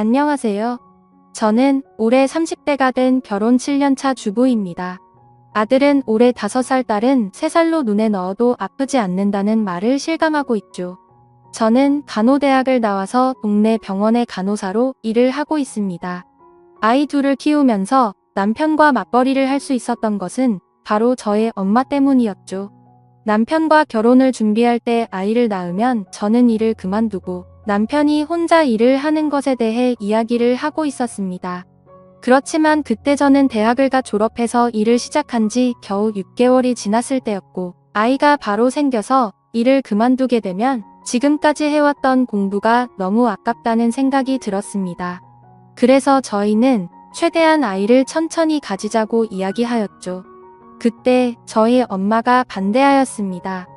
안녕하세요. 저는 올해 30대가 된 결혼 7년차 주부입니다. 아들은 올해 5살, 딸은 3살로 눈에 넣어도 아프지 않는다는 말을 실감하고 있죠. 저는 간호대학을 나와서 동네 병원의 간호사로 일을 하고 있습니다. 아이 둘을 키우면서 남편과 맞벌이를 할 수 있었던 것은 바로 저의 엄마 때문이었죠. 남편과 결혼을 준비할 때 아이를 낳으면 저는 일을 그만두고 남편이 혼자 일을 하는 것에 대해 이야기를 하고 있었습니다. 그렇지만 그때 저는 대학을 졸업해서 일을 시작한 지 겨우 6개월이 지났을 때였고, 아이가 바로 생겨서 일을 그만두게 되면 지금까지 해왔던 공부가 너무 아깝다는 생각이 들었습니다. 그래서 저희는 최대한 아이를 천천히 가지자고 이야기하였죠. 그때 저희 엄마가 반대하였습니다.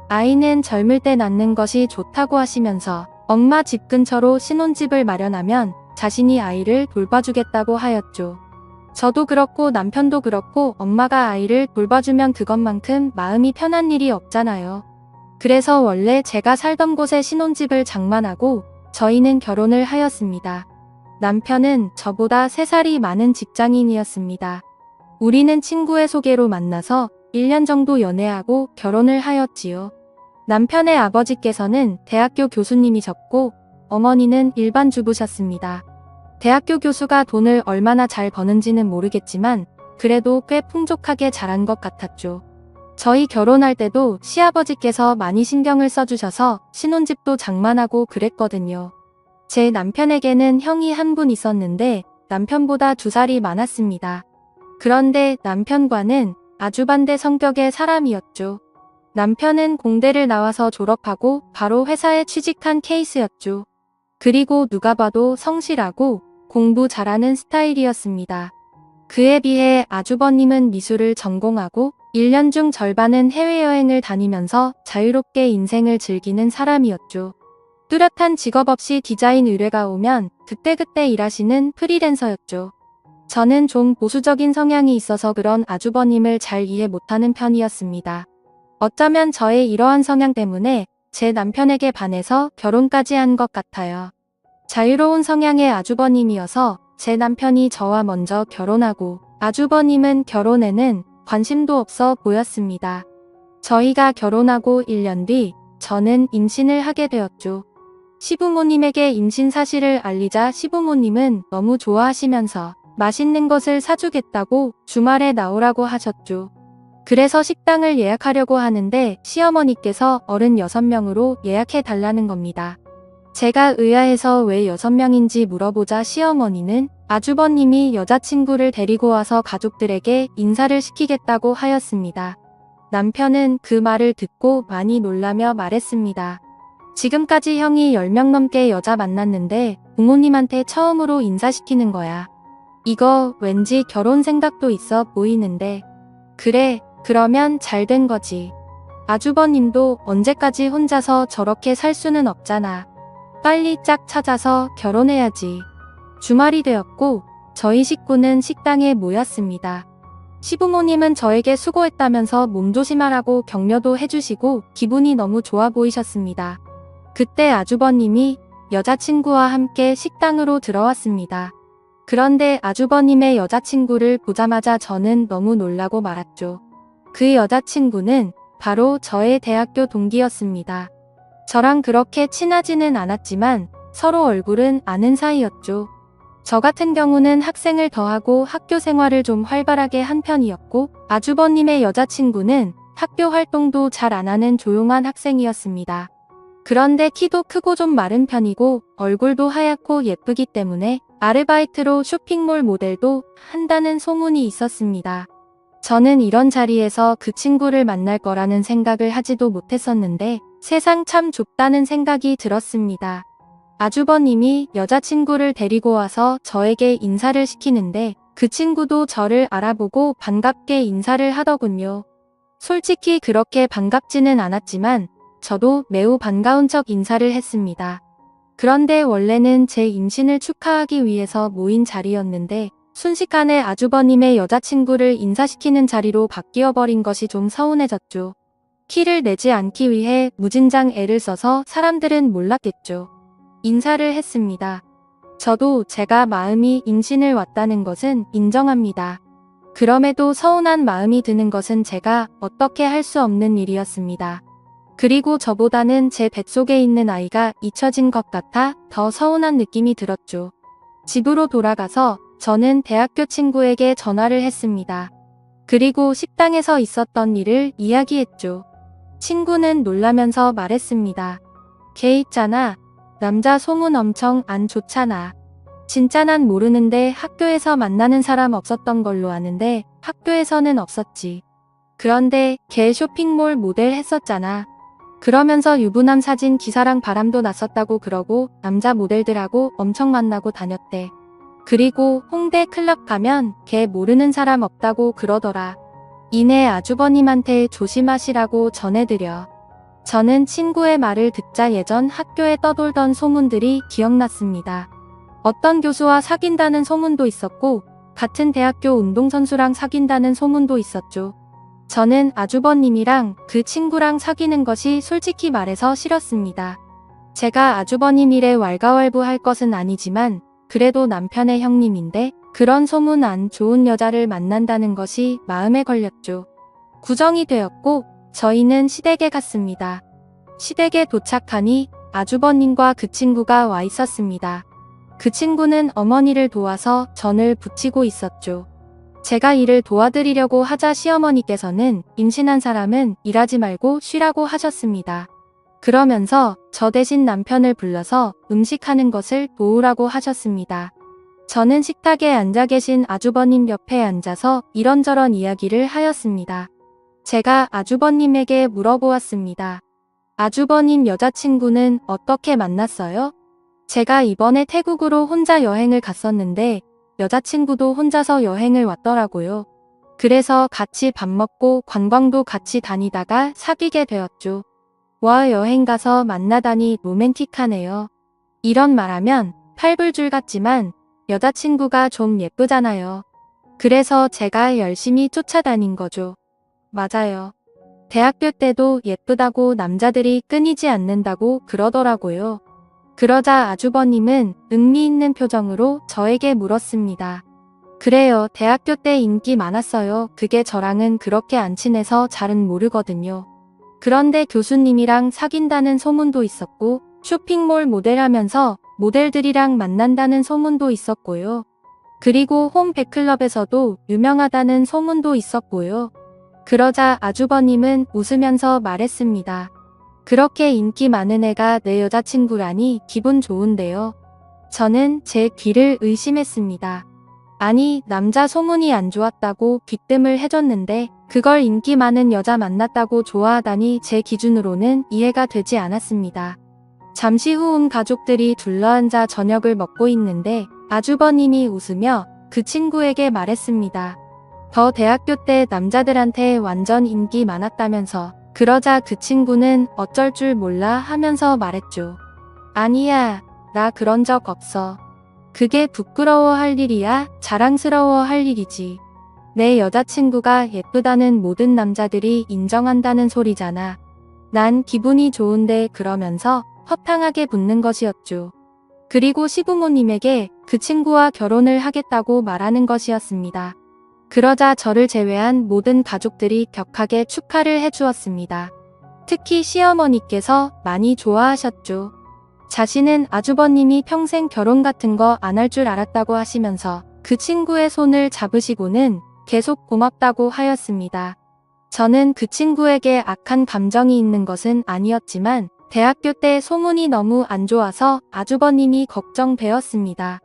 아이는 젊을 때 낳는 것이 좋다고 하시면서 엄마 집 근처로 신혼집을 마련하면 자신이 아이를 돌봐주겠다고 하였죠. 저도 그렇고 남편도 그렇고 엄마가 아이를 돌봐주면 그것만큼 마음이 편한 일이 없잖아요. 그래서 원래 제가 살던 곳에 신혼집을 장만하고 저희는 결혼을 하였습니다. 남편은 저보다 3살이 많은 직장인이었습니다. 우리는 친구의 소개로 만나서 1년 정도 연애하고 결혼을 하였지요. 남편의 아버지께서는 대학교 교수님이셨고 어머니는 일반 주부셨습니다. 대학교 교수가 돈을 얼마나 잘 버는지는 모르겠지만 그래도 꽤 풍족하게 자란 것 같았죠. 저희 결혼할 때도 시아버지께서 많이 신경을 써주셔서 신혼집도 장만하고 그랬거든요. 제 남편에게는 형이 한 분 있었는데 남편보다 2살이 많았습니다. 그런데 남편과는 아주 반대 성격의 사람이었죠. 남편은 공대를 나와서 졸업하고 바로 회사에 취직한 케이스였죠. 그리고 누가 봐도 성실하고 공부 잘하는 스타일이었습니다. 그에 비해 아주버님은 미술을 전공하고 1년 중 절반은 해외여행을 다니면서 자유롭게 인생을 즐기는 사람이었죠. 뚜렷한 직업 없이 디자인 의뢰가 오면 그때그때 일하시는 프리랜서였죠. 저는 좀 보수적인 성향이 있어서 그런 아주버님을 잘 이해 못하는 편이었습니다. 어쩌면 저의 이러한 성향 때문에 제 남편에게 반해서 결혼까지 한 것 같아요. 자유로운 성향의 아주버님이어서 제 남편이 저와 먼저 결혼하고 아주버님은 결혼에는 관심도 없어 보였습니다. 저희가 결혼하고 1년 뒤 저는 임신을 하게 되었죠. 시부모님에게 임신 사실을 알리자 시부모님은 너무 좋아하시면서 맛있는 것을 사주겠다고 주말에 나오라고 하셨죠. 그래서 식당을 예약하려고 하는데 시어머니께서 어른 6명으로 예약해 달라는 겁니다. 제가 의아해서 왜 6명인지 물어보자 시어머니는 아주버님이 여자친구를 데리고 와서 가족들에게 인사를 시키겠다고 하였습니다. 남편은 그 말을 듣고 많이 놀라며 말했습니다. 지금까지 형이 10명 넘게 여자 만났는데 부모님한테 처음으로 인사시키는 거야. 이거 왠지 결혼 생각도 있어 보이는데. 그래, 그러면 잘 된 거지. 아주버님도 언제까지 혼자서 저렇게 살 수는 없잖아. 빨리 짝 찾아서 결혼해야지. 주말이 되었고 저희 식구는 식당에 모였습니다. 시부모님은 저에게 수고했다면서 몸 조심하라고 격려도 해주시고 기분이 너무 좋아 보이셨습니다. 그때 아주버님이 여자친구와 함께 식당으로 들어왔습니다. 그런데 아주버님의 여자친구를 보자마자 저는 너무 놀라고 말았죠. 그 여자친구는 바로 저의 대학교 동기였습니다. 저랑 그렇게 친하지는 않았지만 서로 얼굴은 아는 사이였죠. 저 같은 경우는 학생을 더하고 학교 생활을 좀 활발하게 한 편이었고 아주버님의 여자친구는 학교 활동도 잘 안 하는 조용한 학생이었습니다. 그런데 키도 크고 좀 마른 편이고 얼굴도 하얗고 예쁘기 때문에 아르바이트로 쇼핑몰 모델도 한다는 소문이 있었습니다. 저는 이런 자리에서 그 친구를 만날 거라는 생각을 하지도 못했었는데 세상 참 좁다는 생각이 들었습니다. 아주버님이 여자친구를 데리고 와서 저에게 인사를 시키는데 그 친구도 저를 알아보고 반갑게 인사를 하더군요. 솔직히 그렇게 반갑지는 않았지만 저도 매우 반가운 척 인사를 했습니다. 그런데 원래는 제 임신을 축하하기 위해서 모인 자리였는데 순식간에 아주버님의 여자친구를 인사시키는 자리로 바뀌어버린 것이 좀 서운해졌죠. 키를 내지 않기 위해 무진장 애를 써서 사람들은 몰랐겠죠. 인사를 했습니다. 저도 제가 마음이 임신을 왔다는 것은 인정합니다. 그럼에도 서운한 마음이 드는 것은 제가 어떻게 할 수 없는 일이었습니다. 그리고 저보다는 제 뱃속에 있는 아이가 잊혀진 것 같아 더 서운한 느낌이 들었죠. 집으로 돌아가서 저는 대학교 친구에게 전화를 했습니다. 그리고 식당에서 있었던 일을 이야기했죠. 친구는 놀라면서 말했습니다. 걔 있잖아. 남자 소문 엄청 안 좋잖아. 진짜 난 모르는데 학교에서 만나는 사람 없었던 걸로 아는데 학교에서는 없었지. 그런데 걔 쇼핑몰 모델 했었잖아. 그러면서 유부남 사진 기사랑 바람도 났었다고 그러고 남자 모델들하고 엄청 만나고 다녔대. 그리고 홍대 클럽 가면 걔 모르는 사람 없다고 그러더라. 이내 아주버님한테 조심하시라고 전해드려. 저는 친구의 말을 듣자 예전 학교에 떠돌던 소문들이 기억났습니다. 어떤 교수와 사귄다는 소문도 있었고 같은 대학교 운동선수랑 사귄다는 소문도 있었죠. 저는 아주버님이랑 그 친구랑 사귀는 것이 솔직히 말해서 싫었습니다. 제가 아주버님 일에 왈가왈부할 것은 아니지만 그래도 남편의 형님인데 그런 소문 안 좋은 여자를 만난다는 것이 마음에 걸렸죠. 구정이 되었고 저희는 시댁에 갔습니다. 시댁에 도착하니 아주버님과 그 친구가 와 있었습니다. 그 친구는 어머니를 도와서 전을 부치고 있었죠. 제가 일을 도와드리려고 하자 시어머니께서는 임신한 사람은 일하지 말고 쉬라고 하셨습니다. 그러면서 저 대신 남편을 불러서 음식하는 것을 도우라고 하셨습니다. 저는 식탁에 앉아 계신 아주버님 옆에 앉아서 이런저런 이야기를 하였습니다. 제가 아주버님에게 물어보았습니다. 아주버님 여자친구는 어떻게 만났어요? 제가 이번에 태국으로 혼자 여행을 갔었는데 여자친구도 혼자서 여행을 왔더라고요. 그래서 같이 밥 먹고 관광도 같이 다니다가 사귀게 되었죠. 와, 여행 가서 만나다니 로맨틱하네요. 이런 말하면 팔불줄 같지만 여자친구가 좀 예쁘잖아요. 그래서 제가 열심히 쫓아다닌 거죠. 맞아요. 대학교 때도 예쁘다고 남자들이 끊이지 않는다고 그러더라고요. 그러자 아주버님은 의미있는 표정으로 저에게 물었습니다. 그래요, 대학교 때 인기 많았어요. 그게 저랑은 그렇게 안 친해서 잘은 모르거든요. 그런데 교수님이랑 사귄다는 소문도 있었고 쇼핑몰 모델하면서 모델들이랑 만난다는 소문도 있었고요. 그리고 홈백클럽에서도 유명하다는 소문도 있었고요. 그러자 아주버님은 웃으면서 말했습니다. 그렇게 인기 많은 애가 내 여자친구라니 기분 좋은데요. 저는 제 귀를 의심했습니다. 아니, 남자 소문이 안 좋았다고 귀뜸을 해줬는데 그걸 인기 많은 여자 만났다고 좋아하다니 제 기준으로는 이해가 되지 않았습니다. 잠시 후 가족들이 둘러앉아 저녁을 먹고 있는데 아주버님이 웃으며 그 친구에게 말했습니다. 더 대학교 때 남자들한테 완전 인기 많았다면서. 그러자 그 친구는 어쩔 줄 몰라 하면서 말했죠. 아니야, 나 그런 적 없어. 그게 부끄러워할 일이야? 자랑스러워할 일이지. 내 여자친구가 예쁘다는 모든 남자들이 인정한다는 소리잖아. 난 기분이 좋은데 그러면서 허탕하게 붙는 것이었죠. 그리고 시부모님에게 그 친구와 결혼을 하겠다고 말하는 것이었습니다. 그러자 저를 제외한 모든 가족들이 격하게 축하를 해주었습니다. 특히 시어머니께서 많이 좋아하셨죠. 자신은 아주버님이 평생 결혼 같은 거 안 할 줄 알았다고 하시면서 그 친구의 손을 잡으시고는 계속 고맙다고 하였습니다. 저는 그 친구에게 악한 감정이 있는 것은 아니었지만 대학교 때 소문이 너무 안 좋아서 아주버님이 걱정되었습니다.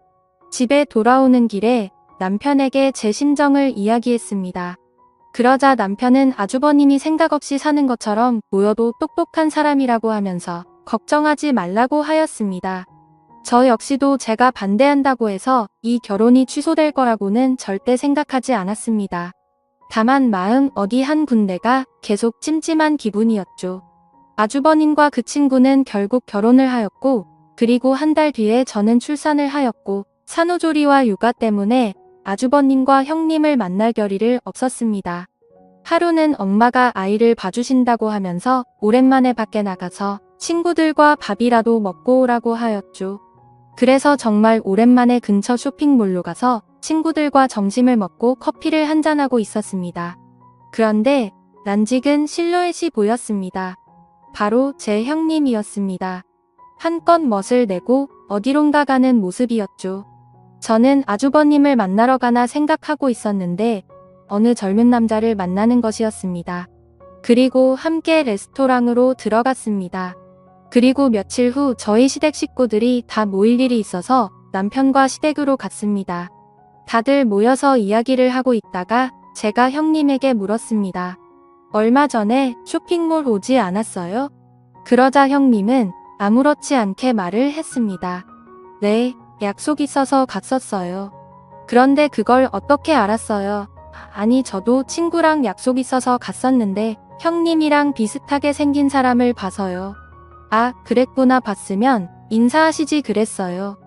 집에 돌아오는 길에 남편에게 제 심정을 이야기했습니다. 그러자 남편은 아주버님이 생각 없이 사는 것처럼 보여도 똑똑한 사람이라고 하면서 걱정하지 말라고 하였습니다. 저 역시도 제가 반대한다고 해서 이 결혼이 취소될 거라고는 절대 생각하지 않았습니다. 다만 마음 어디 한 군데가 계속 찜찜한 기분이었죠. 아주버님과 그 친구는 결국 결혼을 하였고 그리고 한 달 뒤에 저는 출산을 하였고 산후조리와 육아 때문에 아주버님과 형님을 만날 겨를이 없었습니다. 하루는 엄마가 아이를 봐주신다고 하면서 오랜만에 밖에 나가서 친구들과 밥이라도 먹고 오라고 하였죠. 그래서 정말 오랜만에 근처 쇼핑몰로 가서 친구들과 점심을 먹고 커피를 한잔하고 있었습니다. 그런데 낯익은 실루엣이 보였습니다. 바로 제 형님이었습니다. 한껏 멋을 내고 어디론가 가는 모습이었죠. 저는 아주버님을 만나러 가나 생각하고 있었는데 어느 젊은 남자를 만나는 것이었습니다. 그리고 함께 레스토랑으로 들어갔습니다. 그리고 며칠 후 저희 시댁 식구들이 다 모일 일이 있어서 남편과 시댁으로 갔습니다. 다들 모여서 이야기를 하고 있다가 제가 형님에게 물었습니다. 얼마 전에 쇼핑몰 오지 않았어요? 그러자 형님은 아무렇지 않게 말을 했습니다. 네, 약속 있어서 갔었어요. 그런데 그걸 어떻게 알았어요? 아니, 저도 친구랑 약속 있어서 갔었는데 형님이랑 비슷하게 생긴 사람을 봐서요. 아, 그랬구나. 봤으면 인사하시지 그랬어요.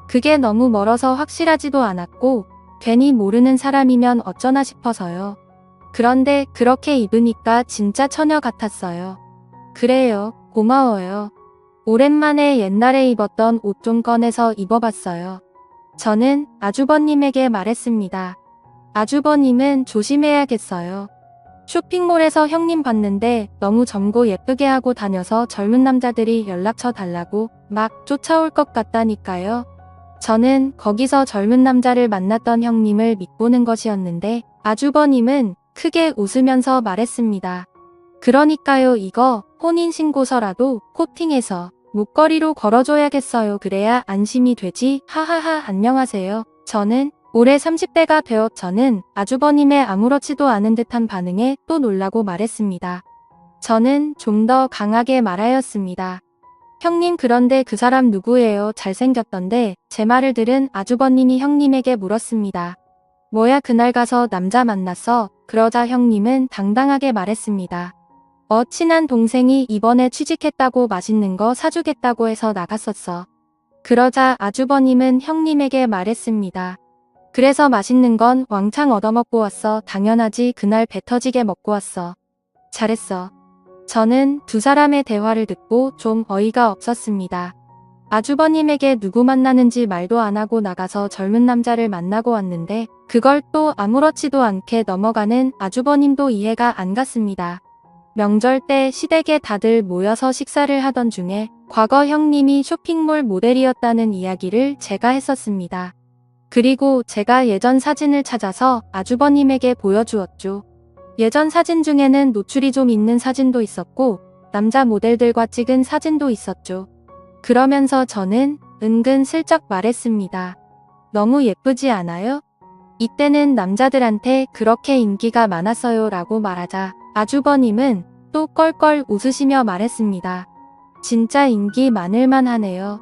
그게 너무 멀어서 확실하지도 않았고 괜히 모르는 사람이면 어쩌나 싶어서요. 그런데 그렇게 입으니까 진짜 처녀 같았어요. 그래요. 고마워요. 오랜만에 옛날에 입었던 옷 좀 꺼내서 입어봤어요. 저는 아주버님에게 말했습니다. 아주버님은 조심해야겠어요. 쇼핑몰에서 형님 봤는데 너무 젊고 예쁘게 하고 다녀서 젊은 남자들이 연락처 달라고 막 쫓아올 것 같다니까요. 저는 거기서 젊은 남자를 만났던 형님을 믿보는 것이었는데 아주버님은 크게 웃으면서 말했습니다. 그러니까요, 이거 혼인신고서라도 코팅해서 목걸이로 걸어줘야겠어요. 그래야 안심이 되지. 하하하. 안녕하세요. 저는 올해 30대가 되어 저는 아주버님의 아무렇지도 않은 듯한 반응에 또 놀라고 말했습니다. 저는 좀 더 강하게 말하였습니다. 형님, 그런데 그 사람 누구예요? 잘생겼던데. 제 말을 들은 아주버님이 형님에게 물었습니다. 뭐야, 그날 가서 남자 만났어? 그러자 형님은 당당하게 말했습니다. 친한 동생이 이번에 취직했다고 맛있는 거 사주겠다고 해서 나갔었어. 그러자 아주버님은 형님에게 말했습니다. 그래서 맛있는 건 왕창 얻어먹고 왔어. 당연하지. 그날 배 터지게 먹고 왔어. 잘했어. 저는 두 사람의 대화를 듣고 좀 어이가 없었습니다. 아주버님에게 누구 만나는지 말도 안 하고 나가서 젊은 남자를 만나고 왔는데 그걸 또 아무렇지도 않게 넘어가는 아주버님도 이해가 안 갔습니다. 명절 때 시댁에 다들 모여서 식사를 하던 중에 과거 형님이 쇼핑몰 모델이었다는 이야기를 제가 했었습니다. 그리고 제가 예전 사진을 찾아서 아주버님에게 보여주었죠. 예전 사진 중에는 노출이 좀 있는 사진도 있었고 남자 모델들과 찍은 사진도 있었죠. 그러면서 저는 은근 슬쩍 말했습니다. 너무 예쁘지 않아요? 이때는 남자들한테 그렇게 인기가 많았어요 라고 말하자 아주버님은 또 껄껄 웃으시며 말했습니다. 진짜 인기 많을만 하네요.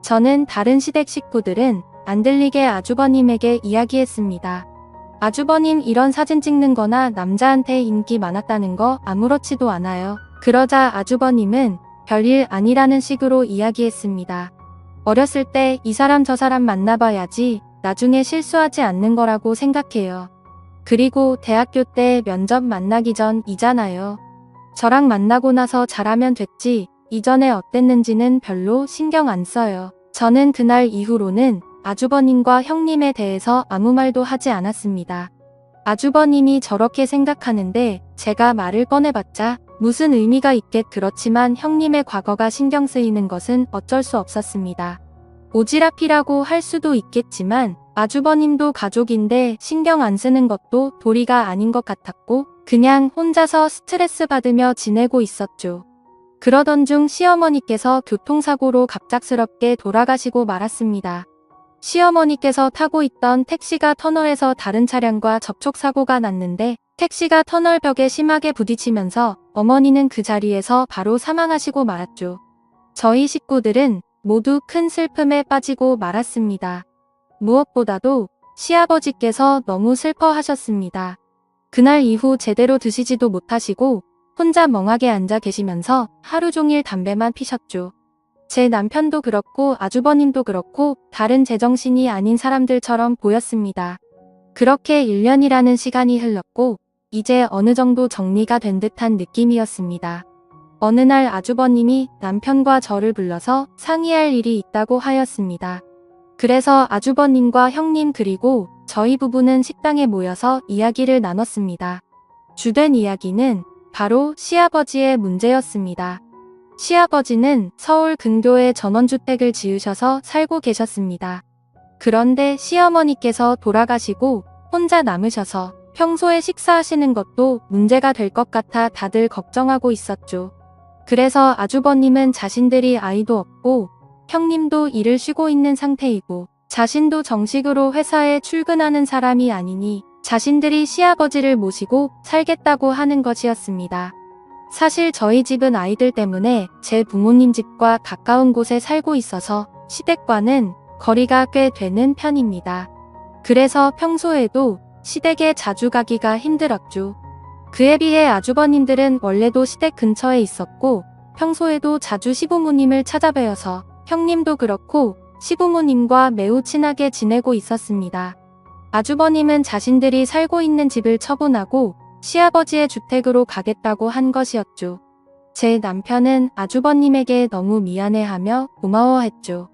저는 다른 시댁 식구들은 안 들리게 아주버님에게 이야기했습니다. 아주버님, 이런 사진 찍는 거나 남자한테 인기 많았다는 거 아무렇지도 않아요. 그러자 아주버님은 별일 아니라는 식으로 이야기했습니다. 어렸을 때 이 사람 저 사람 만나봐야지 나중에 실수하지 않는 거라고 생각해요. 그리고 대학교 때 면접 만나기 전이잖아요. 저랑 만나고 나서 잘하면 됐지 이전에 어땠는지는 별로 신경 안 써요. 저는 그날 이후로는 아주버님과 형님에 대해서 아무 말도 하지 않았습니다. 아주버님이 저렇게 생각하는데 제가 말을 꺼내봤자 무슨 의미가 있겠. 그렇지만 형님의 과거가 신경 쓰이는 것은 어쩔 수 없었습니다. 오지랖이라고 할 수도 있겠지만 아주버님도 가족인데 신경 안 쓰는 것도 도리가 아닌 것 같았고 그냥 혼자서 스트레스 받으며 지내고 있었죠. 그러던 중 시어머니께서 교통사고로 갑작스럽게 돌아가시고 말았습니다. 시어머니께서 타고 있던 택시가 터널에서 다른 차량과 접촉사고가 났는데 택시가 터널 벽에 심하게 부딪히면서 어머니는 그 자리에서 바로 사망하시고 말았죠. 저희 식구들은 모두 큰 슬픔에 빠지고 말았습니다. 무엇보다도 시아버지께서 너무 슬퍼하셨습니다. 그날 이후 제대로 드시지도 못하시고 혼자 멍하게 앉아 계시면서 하루 종일 담배만 피셨죠. 제 남편도 그렇고 아주버님도 그렇고 다른 제정신이 아닌 사람들처럼 보였습니다. 그렇게 1년이라는 시간이 흘렀고 이제 어느 정도 정리가 된 듯한 느낌이었습니다. 어느 날 아주버님이 남편과 저를 불러서 상의할 일이 있다고 하였습니다. 그래서 아주버님과 형님 그리고 저희 부부는 식당에 모여서 이야기를 나눴습니다. 주된 이야기는 바로 시아버지의 문제였습니다. 시아버지는 서울 근교에 전원주택을 지으셔서 살고 계셨습니다. 그런데 시어머니께서 돌아가시고 혼자 남으셔서 평소에 식사하시는 것도 문제가 될 것 같아 다들 걱정하고 있었죠. 그래서 아주버님은 자신들이 아이도 없고 형님도 일을 쉬고 있는 상태이고 자신도 정식으로 회사에 출근하는 사람이 아니니 자신들이 시아버지를 모시고 살겠다고 하는 것이었습니다. 사실 저희 집은 아이들 때문에 제 부모님 집과 가까운 곳에 살고 있어서 시댁과는 거리가 꽤 되는 편입니다. 그래서 평소에도 시댁에 자주 가기가 힘들었죠. 그에 비해 아주버님들은 원래도 시댁 근처에 있었고 평소에도 자주 시부모님을 찾아뵈어서 형님도 그렇고 시부모님과 매우 친하게 지내고 있었습니다. 아주버님은 자신들이 살고 있는 집을 처분하고 시아버지의 주택으로 가겠다고 한 것이었죠. 제 남편은 아주버님에게 너무 미안해하며 고마워했죠.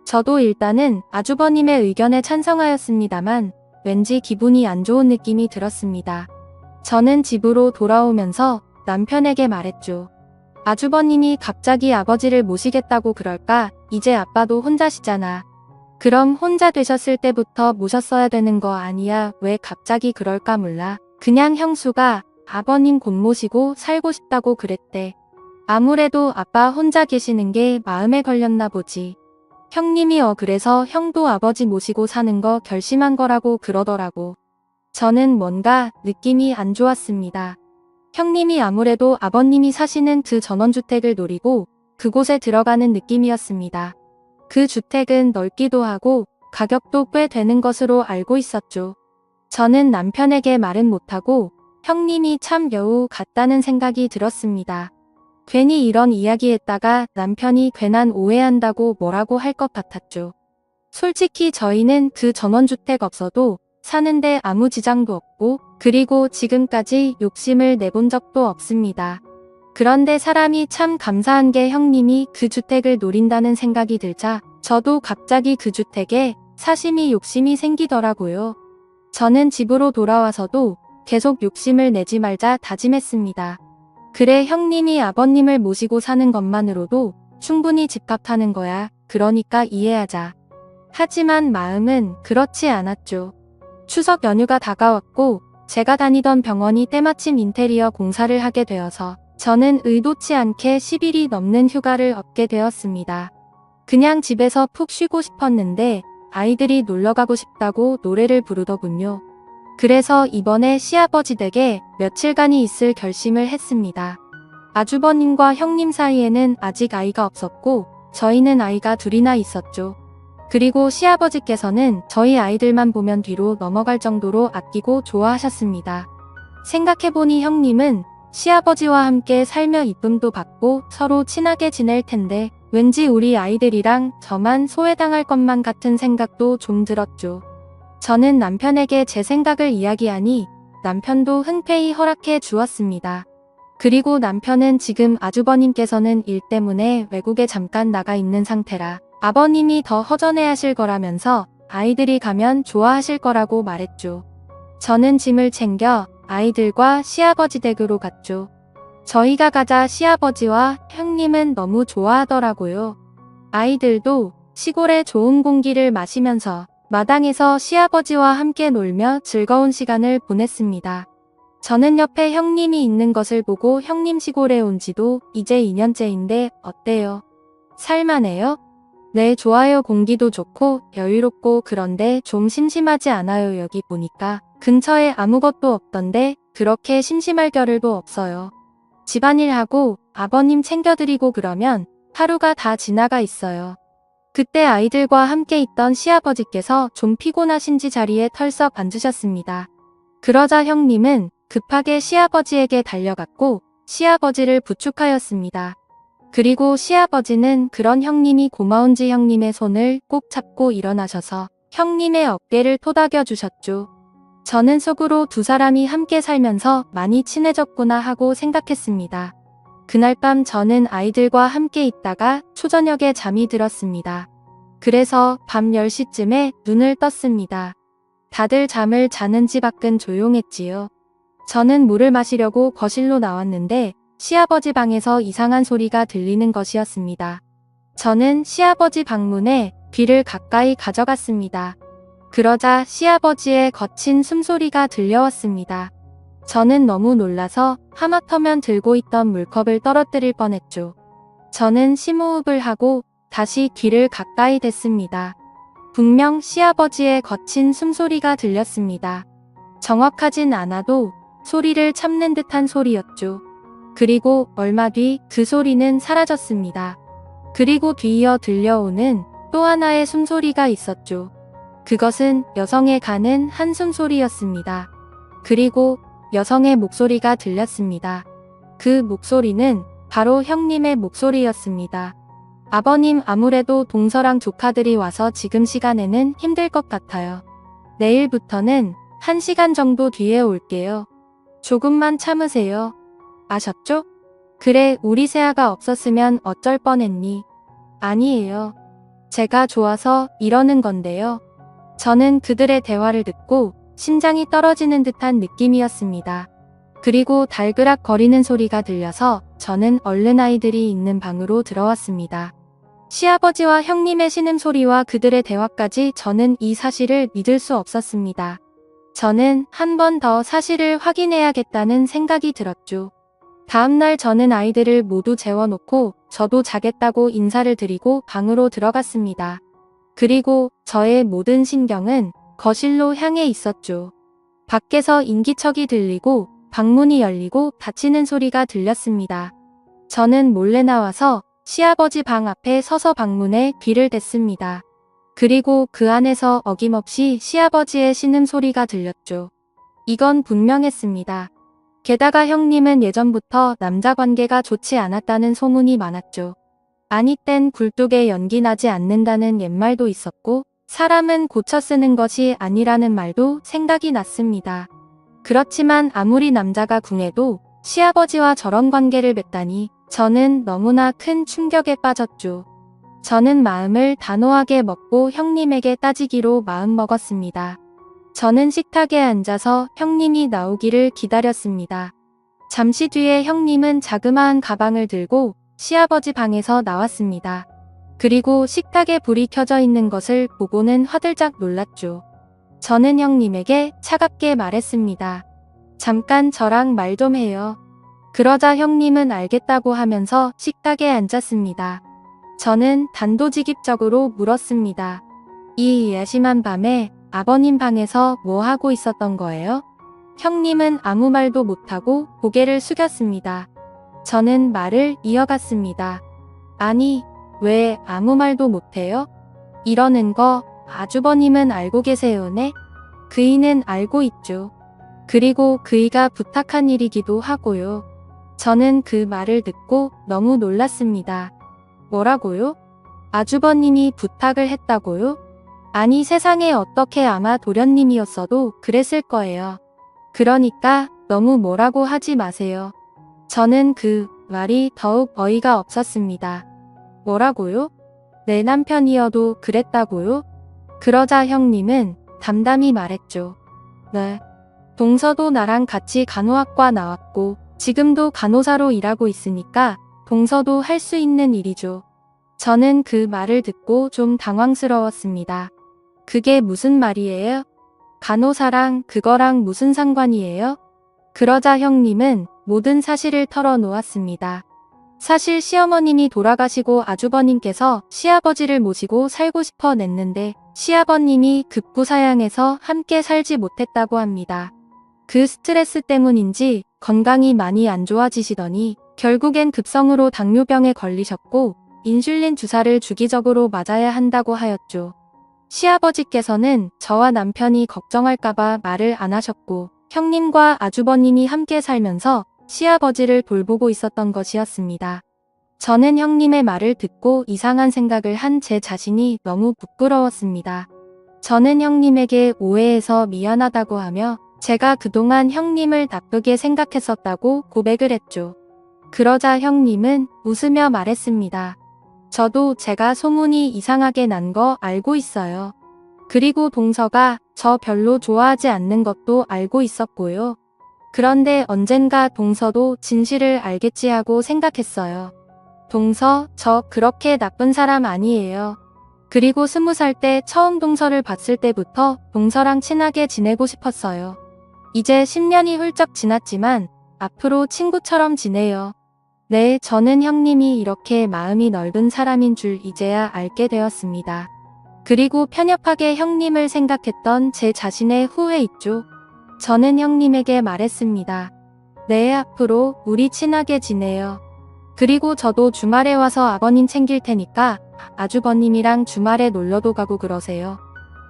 저도 일단은 아주버님의 의견에 찬성하였습니다만 왠지 기분이 안 좋은 느낌이 들었습니다. 저는 집으로 돌아오면서 남편에게 말했죠. 아주버님이 갑자기 아버지를 모시겠다고 그럴까? 이제 아빠도 혼자시잖아. 그럼 혼자 되셨을 때부터 모셨어야 되는 거 아니야? 왜 갑자기 그럴까 몰라. 그냥 형수가 아버님 곧 모시고 살고 싶다고 그랬대. 아무래도 아빠 혼자 계시는 게 마음에 걸렸나 보지. 형님이 그래서 형도 아버지 모시고 사는 거 결심한 거라고 그러더라고. 저는 뭔가 느낌이 안 좋았습니다. 형님이 아무래도 아버님이 사시는 그 전원주택을 노리고 그곳에 들어가는 느낌이었습니다. 그 주택은 넓기도 하고 가격도 꽤 되는 것으로 알고 있었죠. 저는 남편에게 말은 못하고 형님이 참 여우 같다는 생각이 들었습니다. 괜히 이런 이야기했다가 남편이 괜한 오해한다고 뭐라고 할 것 같았죠. 솔직히 저희는 그 전원주택 없어도 사는데 아무 지장도 없고 그리고 지금까지 욕심을 내본 적도 없습니다. 그런데 사람이 참 감사한 게 형님이 그 주택을 노린다는 생각이 들자 저도 갑자기 그 주택에 사심이 욕심이 생기더라고요. 저는 집으로 돌아와서도 계속 욕심을 내지 말자 다짐했습니다. 그래 형님이 아버님을 모시고 사는 것만으로도 충분히 집값하는 거야. 그러니까 이해하자. 하지만 마음은 그렇지 않았죠. 추석 연휴가 다가왔고 제가 다니던 병원이 때마침 인테리어 공사를 하게 되어서 저는 의도치 않게 10일이 넘는 휴가를 얻게 되었습니다. 그냥 집에서 푹 쉬고 싶었는데 아이들이 놀러가고 싶다고 노래를 부르더군요. 그래서 이번에 시아버지 댁에 며칠간이 있을 결심을 했습니다. 아주버님과 형님 사이에는 아직 아이가 없었고 저희는 아이가 둘이나 있었죠. 그리고 시아버지께서는 저희 아이들만 보면 뒤로 넘어갈 정도로 아끼고 좋아하셨습니다. 생각해보니 형님은 시아버지와 함께 살며 이쁨도 받고 서로 친하게 지낼 텐데 왠지 우리 아이들이랑 저만 소외당할 것만 같은 생각도 좀 들었죠. 저는 남편에게 제 생각을 이야기하니 남편도 흔쾌히 허락해 주었습니다. 그리고 남편은 지금 아주버님께서는 일 때문에 외국에 잠깐 나가 있는 상태라 아버님이 더 허전해 하실 거라면서 아이들이 가면 좋아하실 거라고 말했죠. 저는 짐을 챙겨 아이들과 시아버지 댁으로 갔죠. 저희가 가자 시아버지와 형님은 너무 좋아하더라고요. 아이들도 시골의 좋은 공기를 마시면서 마당에서 시아버지와 함께 놀며 즐거운 시간을 보냈습니다. 저는 옆에 형님이 있는 것을 보고 형님 시골에 온 지도 이제 2년째인데 어때요? 살만해요? 네, 좋아요. 공기도 좋고 여유롭고 그런데 좀 심심하지 않아요. 여기 보니까 근처에 아무것도 없던데 그렇게 심심할 겨를도 없어요. 집안일하고 아버님 챙겨드리고 그러면 하루가 다 지나가 있어요. 그때 아이들과 함께 있던 시아버지께서 좀 피곤하신지 자리에 털썩 앉으셨습니다. 그러자 형님은 급하게 시아버지에게 달려갔고 시아버지를 부축하였습니다. 그리고 시아버지는 그런 형님이 고마운지 형님의 손을 꼭 잡고 일어나셔서 형님의 어깨를 토닥여 주셨죠. 저는 속으로 두 사람이 함께 살면서 많이 친해졌구나 하고 생각했습니다. 그날 밤 저는 아이들과 함께 있다가 초저녁에 잠이 들었습니다. 그래서 밤 10시쯤에 눈을 떴습니다. 다들 잠을 자는 집 밖은 조용했지요. 저는 물을 마시려고 거실로 나왔는데 시아버지 방에서 이상한 소리가 들리는 것이었습니다. 저는 시아버지 방문에 귀를 가까이 가져갔습니다. 그러자 시아버지의 거친 숨소리가 들려왔습니다. 저는 너무 놀라서 하마터면 들고 있던 물컵을 떨어뜨릴 뻔했죠. 저는 심호흡을 하고 다시 귀를 가까이 댔습니다. 분명 시아버지의 거친 숨소리가 들렸습니다. 정확하진 않아도 소리를 참는 듯한 소리였죠. 그리고 얼마 뒤 그 소리는 사라졌습니다. 그리고 뒤이어 들려오는 또 하나의 숨소리가 있었죠. 그것은 여성의 가는 한숨 소리였습니다. 그리고 여성의 목소리가 들렸습니다. 그 목소리는 바로 형님의 목소리였습니다. 아버님, 아무래도 동서랑 조카들이 와서 지금 시간에는 힘들 것 같아요. 내일부터는 1시간 정도 뒤에 올게요. 조금만 참으세요. 아셨죠? 그래, 우리 세아가 없었으면 어쩔 뻔했니? 아니에요. 제가 좋아서 이러는 건데요. 저는 그들의 대화를 듣고 심장이 떨어지는 듯한 느낌이었습니다. 그리고 달그락 거리는 소리가 들려서 저는 얼른 아이들이 있는 방으로 들어왔습니다. 시아버지와 형님의 신음소리와 그들의 대화까지 저는 이 사실을 믿을 수 없었습니다. 저는 한 번 더 사실을 확인해야겠다는 생각이 들었죠. 다음날 저는 아이들을 모두 재워놓고 저도 자겠다고 인사를 드리고 방으로 들어갔습니다. 그리고 저의 모든 신경은 거실로 향해 있었죠. 밖에서 인기척이 들리고 방문이 열리고 닫히는 소리가 들렸습니다. 저는 몰래 나와서 시아버지 방 앞에 서서 방문에 귀를 댔습니다. 그리고 그 안에서 어김없이 시아버지의 신음소리가 들렸죠. 이건 분명했습니다. 게다가 형님은 예전부터 남자 관계가 좋지 않았다는 소문이 많았죠. 아니 땐 굴뚝에 연기 나지 않는다는 옛말도 있었고 사람은 고쳐 쓰는 것이 아니라는 말도 생각이 났습니다. 그렇지만 아무리 남자가 궁해도 시아버지와 저런 관계를 맺다니 저는 너무나 큰 충격에 빠졌죠. 저는 마음을 단호하게 먹고 형님에게 따지기로 마음먹었습니다. 저는 식탁에 앉아서 형님이 나오기를 기다렸습니다. 잠시 뒤에 형님은 자그마한 가방을 들고 시아버지 방에서 나왔습니다. 그리고 식탁에 불이 켜져 있는 것을 보고는 화들짝 놀랐죠. 저는 형님에게 차갑게 말했습니다. 잠깐 저랑 말 좀 해요. 그러자 형님은 알겠다고 하면서 식탁에 앉았습니다. 저는 단도직입적으로 물었습니다. 이 야심한 밤에 아버님 방에서 뭐 하고 있었던 거예요? 형님은 아무 말도 못하고 고개를 숙였습니다. 저는 말을 이어갔습니다. 아니, 왜 아무 말도 못해요? 이러는 거 아주버님은 알고 계세요네? 그이는 알고 있죠. 그리고 그이가 부탁한 일이기도 하고요. 저는 그 말을 듣고 너무 놀랐습니다. 뭐라고요? 아주버님이 부탁을 했다고요? 아니 세상에 어떻게 아마 도련님이었어도 그랬을 거예요. 그러니까 너무 뭐라고 하지 마세요. 저는 그 말이 더욱 어이가 없었습니다. 뭐라고요? 내 남편이어도 그랬다고요? 그러자 형님은 담담히 말했죠. 네. 동서도 나랑 같이 간호학과 나왔고 지금도 간호사로 일하고 있으니까 동서도 할 수 있는 일이죠. 저는 그 말을 듣고 좀 당황스러웠습니다. 그게 무슨 말이에요? 간호사랑 그거랑 무슨 상관이에요? 그러자 형님은 모든 사실을 털어놓았습니다. 사실 시어머님이 돌아가시고 아주버님께서 시아버지를 모시고 살고 싶어 냈는데 시아버님이 급부사양해서 함께 살지 못했다고 합니다. 그 스트레스 때문인지 건강이 많이 안 좋아지시더니 결국엔 급성으로 당뇨병에 걸리셨고 인슐린 주사를 주기적으로 맞아야 한다고 하였죠. 시아버지께서는 저와 남편이 걱정할까봐 말을 안 하셨고 형님과 아주버님이 함께 살면서 시아버지를 돌보고 있었던 것이었습니다. 저는 형님의 말을 듣고 이상한 생각을 한 제 자신이 너무 부끄러웠습니다. 저는 형님에게 오해해서 미안하다고 하며 제가 그동안 형님을 나쁘게 생각했었다고 고백을 했죠. 그러자 형님은 웃으며 말했습니다. 저도 제가 소문이 이상하게 난 거 알고 있어요. 그리고 동서가 저 별로 좋아하지 않는 것도 알고 있었고요. 그런데 언젠가 동서도 진실을 알겠지 하고 생각했어요. 동서, 저 그렇게 나쁜 사람 아니에요. 그리고 20살 때 처음 동서를 봤을 때부터 동서랑 친하게 지내고 싶었어요. 이제 10년이 훌쩍 지났지만 앞으로 친구처럼 지내요. 네, 저는 형님이 이렇게 마음이 넓은 사람인 줄 이제야 알게 되었습니다. 그리고 편협하게 형님을 생각했던 제 자신의 후회 있죠. 저는 형님에게 말했습니다. 네, 앞으로 우리 친하게 지내요. 그리고 저도 주말에 와서 아버님 챙길 테니까 아주버님이랑 주말에 놀러도 가고 그러세요.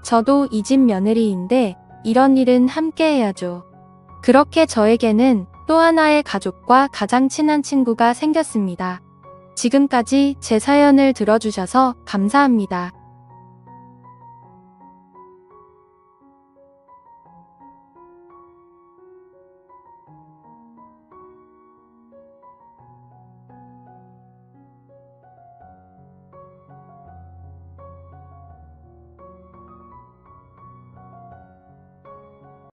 저도 이 집 며느리인데 이런 일은 함께 해야죠. 그렇게 저에게는 또 하나의 가족과 가장 친한 친구가 생겼습니다. 지금까지 제 사연을 들어주셔서 감사합니다.